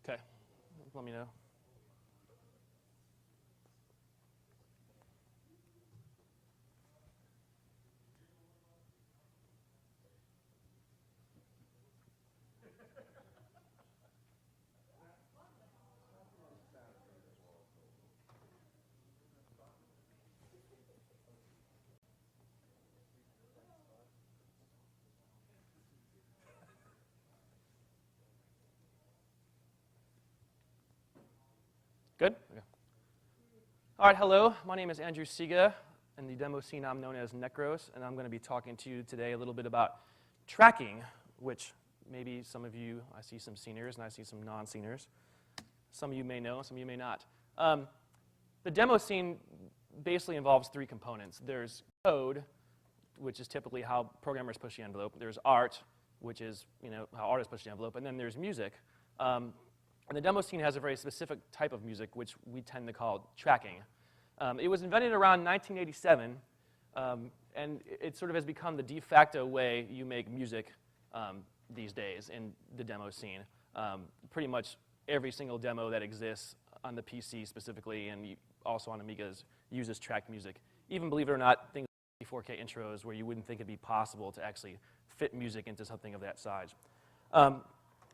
Okay, let me know. Good? Okay. All right, hello. My name is Andrew Siga. In the demo scene, I'm known as Necros, and I'm going to be talking to you today a little bit about tracking, which maybe some of you, I see some seniors and I see some non-seniors. Some of you may know, some of you may not. The demo scene basically involves three components. There's code, which is typically how programmers push the envelope. There's art, which is how artists push the envelope, and then there's music. And the demo scene has a very specific type of music, which we tend to call tracking. It was invented around 1987, and it sort of has become the de facto way you make music these days in the demo scene. Pretty much every single demo that exists on the PC specifically, and also on Amigas, uses tracked music. Even, believe it or not, things like 4K intros where you wouldn't think it'd be possible to actually fit music into something of that size.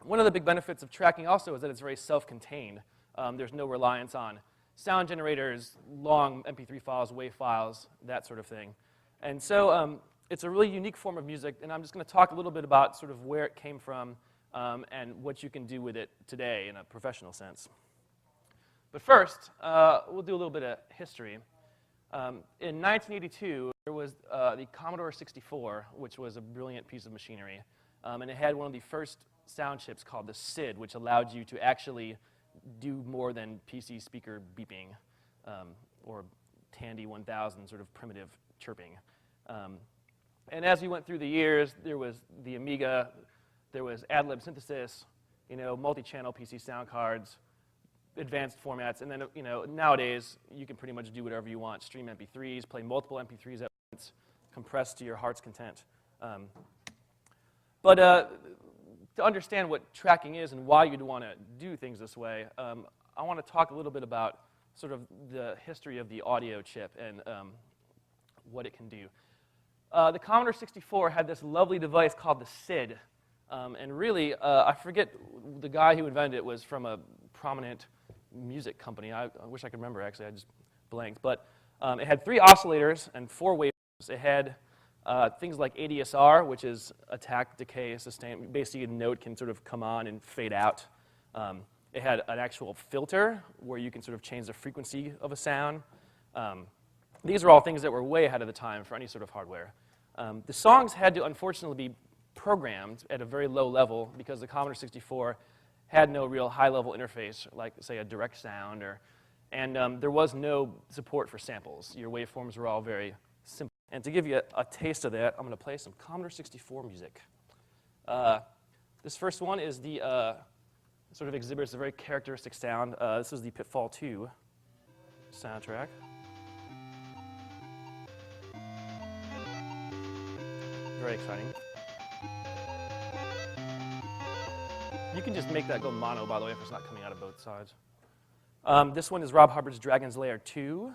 One of the big benefits of tracking also is that it's very self-contained. There's no reliance on sound generators, long MP3 files, WAV files, that sort of thing. And so it's a really unique form of music, and I'm just going to talk a little bit about sort of where it came from and what you can do with it today in a professional sense. But first, we'll do a little bit of history. In 1982, there was the Commodore 64, which was a brilliant piece of machinery, and it had one of the first sound chips called the SID, which allowed you to actually do more than PC speaker beeping or Tandy 1000 sort of primitive chirping. And as we went through the years, there was the Amiga, there was ad-lib synthesis, multi-channel PC sound cards, advanced formats, and then nowadays you can pretty much do whatever you want: stream MP3s, play multiple MP3s at once, compress to your heart's content. But to understand what tracking is and why you'd want to do things this way, I want to talk a little bit about sort of the history of the audio chip and what it can do. The Commodore 64 had this lovely device called the SID, and really, I forget the guy who invented it was from a prominent music company. I wish I could remember, actually, I just blanked. But it had 3 oscillators and 4 waveforms. It had things like ADSR, which is attack, decay, sustain. Basically, a note can sort of come on and fade out. It had an actual filter where you can sort of change the frequency of a sound. These are all things that were way ahead of the time for any sort of hardware. The songs had to, unfortunately, be programmed at a very low level because the Commodore 64 had no real high-level interface, like, say, a direct sound, and there was no support for samples. Your waveforms were all very simple. And to give you a taste of that, I'm going to play some Commodore 64 music. This first one is the sort of exhibits a very characteristic sound. This is the Pitfall 2 soundtrack. Very exciting. You can just make that go mono, by the way, if it's not coming out of both sides. This one is Rob Hubbard's Dragon's Lair 2.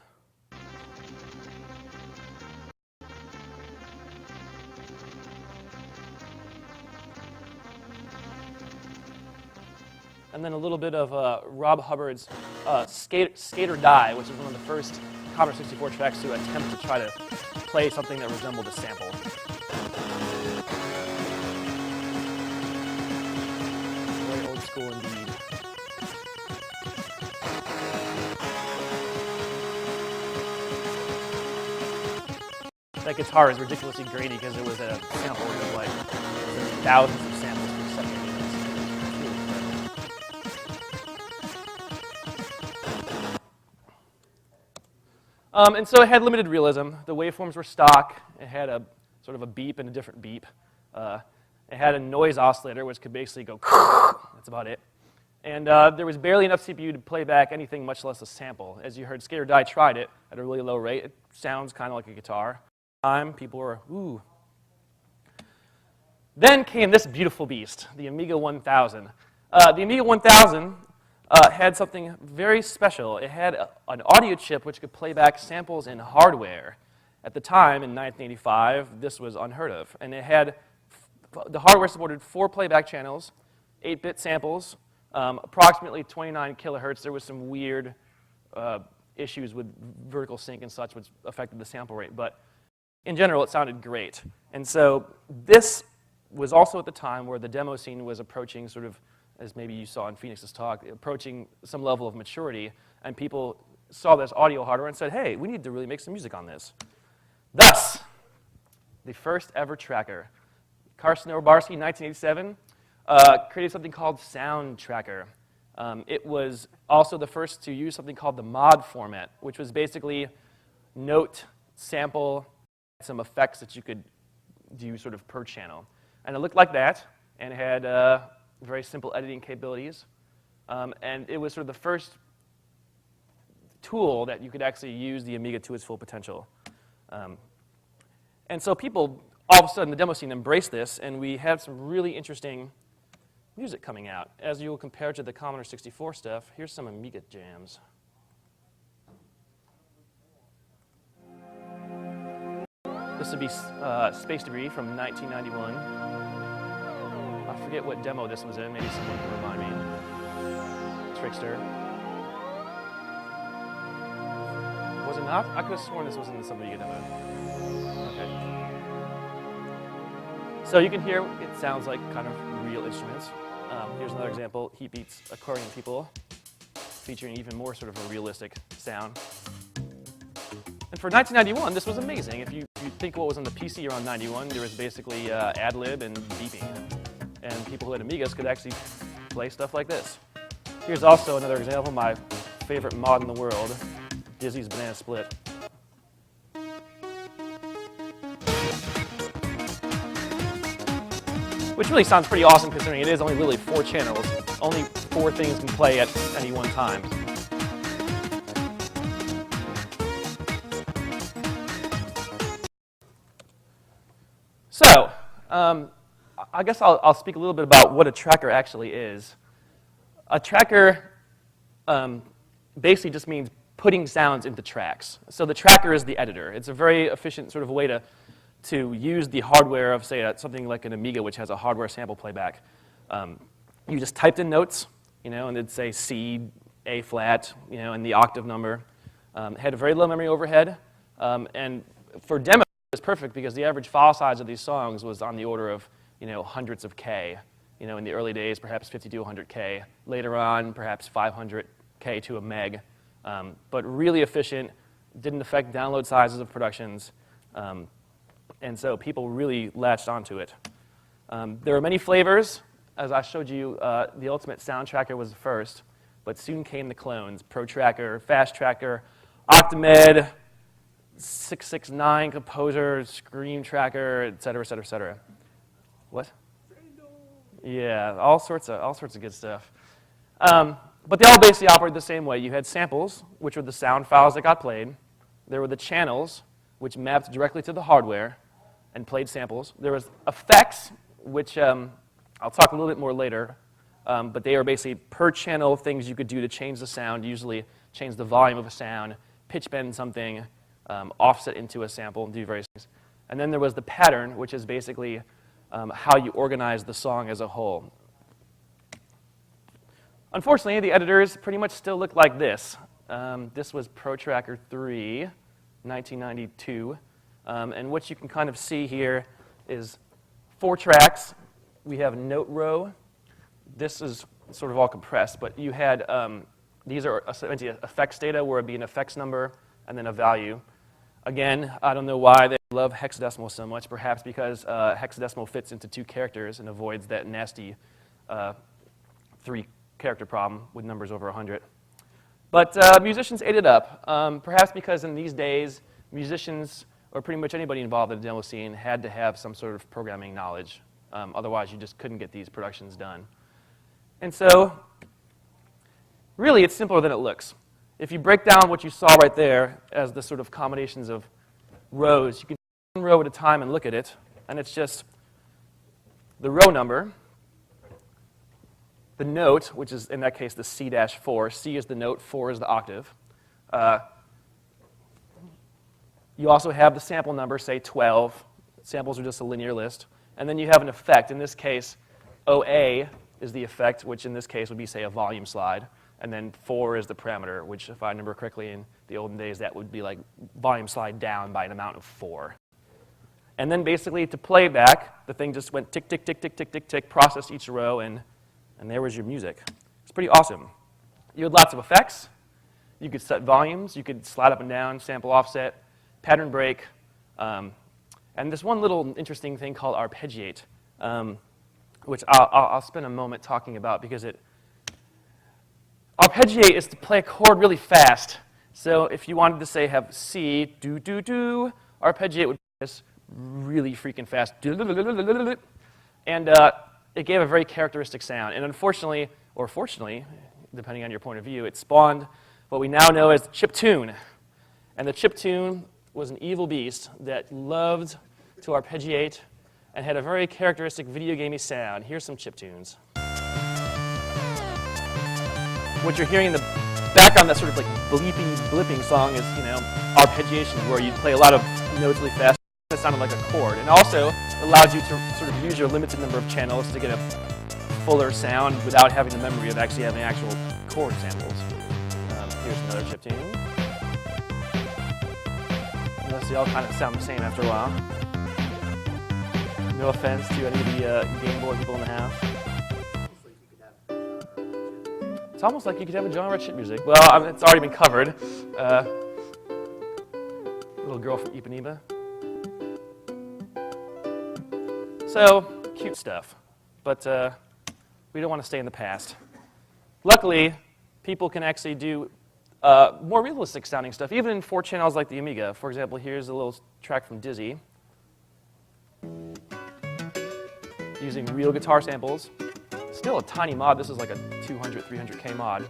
And then a little bit of Rob Hubbard's Skate or Die, which is one of the first Commodore 64 tracks to attempt to try to play something that resembled a sample. Very old school indeed. That guitar is ridiculously grainy because it was a sample of like thousands of samples per second. And so it had limited realism. The waveforms were stock. It had a sort of a beep and a different beep. It had a noise oscillator, which could basically go, that's about it. And there was barely enough CPU to play back anything, much less a sample. As you heard, Skate or Die tried it at a really low rate. It sounds kind of like a guitar. People were, ooh. Then came this beautiful beast, the Amiga 1000. The Amiga 1000 had something very special. It had an audio chip which could play back samples in hardware. At the time, in 1985, this was unheard of. And it had, the hardware supported 4 playback channels, 8-bit samples, approximately 29 kilohertz. There was some weird issues with vertical sync and such, which affected the sample rate. But in general, it sounded great. And so this was also at the time where the demo scene was approaching sort of, as maybe you saw in Phoenix's talk, approaching some level of maturity. And people saw this audio hardware and said, hey, we need to really make some music on this. Thus, the first ever tracker. Carson Obarski, 1987, created something called Sound Tracker. It was also the first to use something called the mod format, which was basically note, sample, some effects that you could do sort of per channel. And it looked like that, and it had very simple editing capabilities. And it was sort of the first tool that you could actually use the Amiga to its full potential. And so people, all of a sudden, the demo scene embraced this, and we had some really interesting music coming out. As you will compare to the Commodore 64 stuff, here's some Amiga jams. This would be Space Debris from 1991. I forget what demo this was in. Maybe someone can remind me. Trickster. Was it not? I could have sworn this was in some Amiga demo. Okay. So you can hear it sounds like kind of real instruments. Here's another example, Heat Beats Accordion People, featuring even more sort of a realistic sound. And for 1991, this was amazing. If you think what was on the PC around 91, there was basically ad-lib and beeping. And people who had Amigas could actually play stuff like this. Here's also another example, my favorite mod in the world, Dizzy's Banana Split. Which really sounds pretty awesome considering it is only literally 4 channels. Only 4 things can play at any one time. So, I guess I'll speak a little bit about what a tracker actually is. A tracker basically just means putting sounds into tracks. So the tracker is the editor. It's a very efficient sort of way to use the hardware of, say, something like an Amiga, which has a hardware sample playback. You just typed in notes, and it'd say C, A flat, and the octave number. It had a very low memory overhead, and for demo, it was perfect because the average file size of these songs was on the order of, hundreds of K. In the early days, perhaps 50 to 100 K. Later on, perhaps 500 K to a meg. But really efficient, didn't affect download sizes of productions. And so people really latched onto it. There are many flavors. As I showed you, the Ultimate Sound Tracker was the first, but soon came the clones, Pro Tracker, Fast Tracker, Octamed, 669 Composer, Scream Tracker, et cetera, et cetera, et cetera. What? Yeah, all sorts of good stuff. But they all basically operated the same way. You had samples, which were the sound files that got played. There were the channels, which mapped directly to the hardware and played samples. There was effects, which I'll talk a little bit more later, but they are basically per channel things you could do to change the sound, usually change the volume of a sound, pitch bend something, offset into a sample, and do various things. And then there was the pattern, which is basically how you organize the song as a whole. Unfortunately, the editors pretty much still look like this. This was Pro Tracker 3, 1992. And what you can kind of see here is 4 tracks. We have note row. This is sort of all compressed, but you had, these are essentially effects data where it'd be an effects number and then a value. Again, I don't know why they love hexadecimal so much, perhaps because hexadecimal fits into 2 characters and avoids that nasty 3-character problem with numbers over 100. But musicians ate it up, perhaps because in these days, musicians, or pretty much anybody involved in the demo scene, had to have some sort of programming knowledge. Otherwise, you just couldn't get these productions done. And so, really, it's simpler than it looks. If you break down what you saw right there as the sort of combinations of rows, you can take 1 row at a time and look at it, and it's just the row number, the note, which is in that case the C-4. C is the note, 4 is the octave. You also have the sample number, say 12. Samples are just a linear list. And then you have an effect. In this case, OA is the effect, which in this case would be, say, a volume slide. And then 4 is the parameter, which, if I remember correctly, in the olden days, that would be like volume slide down by an amount of 4. And then basically, to play back, the thing just went tick, tick, tick, tick, tick, tick, tick, processed each row, and there was your music. It's pretty awesome. You had lots of effects. You could set volumes. You could slide up and down, sample offset, pattern break, and this one little interesting thing called arpeggiate, which I'll spend a moment talking about because arpeggiate is to play a chord really fast. So if you wanted to say have C, do, do, do, arpeggiate would be this really freaking fast, and it gave a very characteristic sound. And unfortunately, or fortunately, depending on your point of view, it spawned what we now know as the chiptune. And the chiptune was an evil beast that loved to arpeggiate and had a very characteristic video gamey sound. Here's some chiptunes. What you're hearing in the background, that sort of like bleeping, blipping song is, arpeggiation, where you play a lot of notes really fast. It sounded like a chord. And also allows you to sort of use your limited number of channels to get a fuller sound without having the memory of actually having actual chord samples. Here's another chiptune. Notice they all kind of sound the same after a while. No offense to any of the Game Boy people in the house. It's almost like you could have a genre chip music. Well, it's already been covered. Little girl from Ipanema. So, cute stuff. But we don't want to stay in the past. Luckily, people can actually do more realistic sounding stuff, even in 4 channels like the Amiga. For example, here's a little track from Dizzy, using real guitar samples. Still a tiny mod. This is like a 200, 300K mod.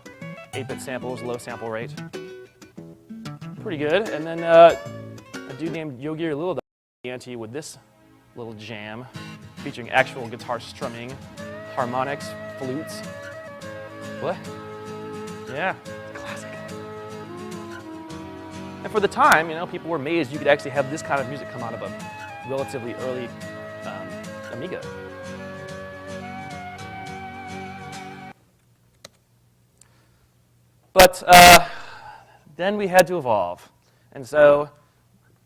8-bit samples, low sample rate. Pretty good. And then a dude named Yogi Lil Ante with this little jam, featuring actual guitar strumming, harmonics, flutes. What? Yeah, classic. And for the time, people were amazed you could actually have this kind of music come out of a relatively early Amiga. But then we had to evolve. And so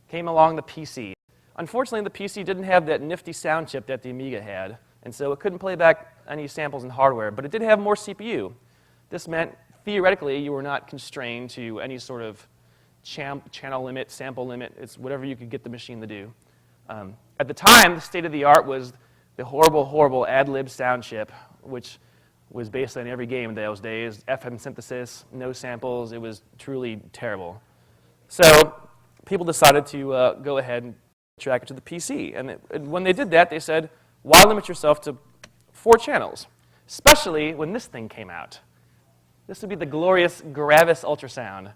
came along the PC. Unfortunately, the PC didn't have that nifty sound chip that the Amiga had, and so it couldn't play back any samples in hardware, but it did have more CPU. This meant, theoretically, you were not constrained to any sort of channel limit, sample limit. It's whatever you could get the machine to do. At the time, the state of the art was the horrible, horrible ad-lib sound chip, which was based on every game in those days. FM synthesis, no samples. It was truly terrible. So people decided to go ahead and track it to the PC. And when they did that, they said, why limit yourself to 4 channels? Especially when this thing came out. This would be the glorious Gravis Ultrasound.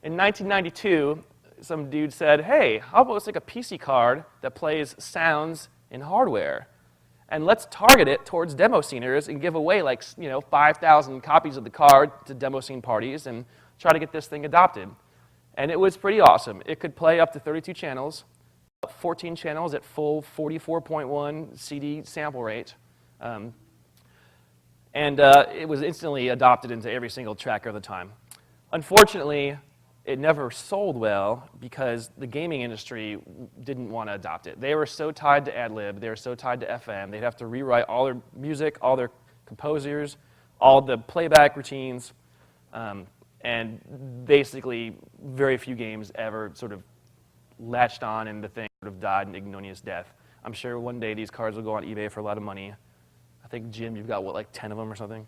In 1992, some dude said, hey, how about let's take a PC card that plays sounds in hardware, and let's target it towards demo sceners and give away 5,000 copies of the card to demo scene parties and try to get this thing adopted. And it was pretty awesome. It could play up to 32 channels, 14 channels at full 44.1 CD sample rate. It was instantly adopted into every single tracker of the time. Unfortunately, it never sold well because the gaming industry didn't want to adopt it. They were so tied to ad-lib, they were so tied to FM, they'd have to rewrite all their music, all their composers, all the playback routines, and basically very few games ever sort of latched on and the thing sort of died an ignominious death. I'm sure one day these cards will go on eBay for a lot of money. I think, Jim, you've got, what, like 10 of them or something?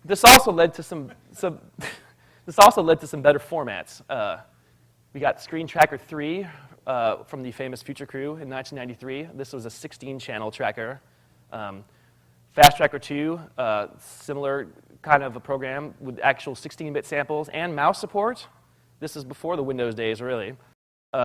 This also led to some better formats. We got Screen Tracker 3 from the famous Future Crew in 1993. This was a 16-channel tracker. Fast Tracker 2, similar kind of a program with actual 16-bit samples and mouse support. This is before the Windows days, really.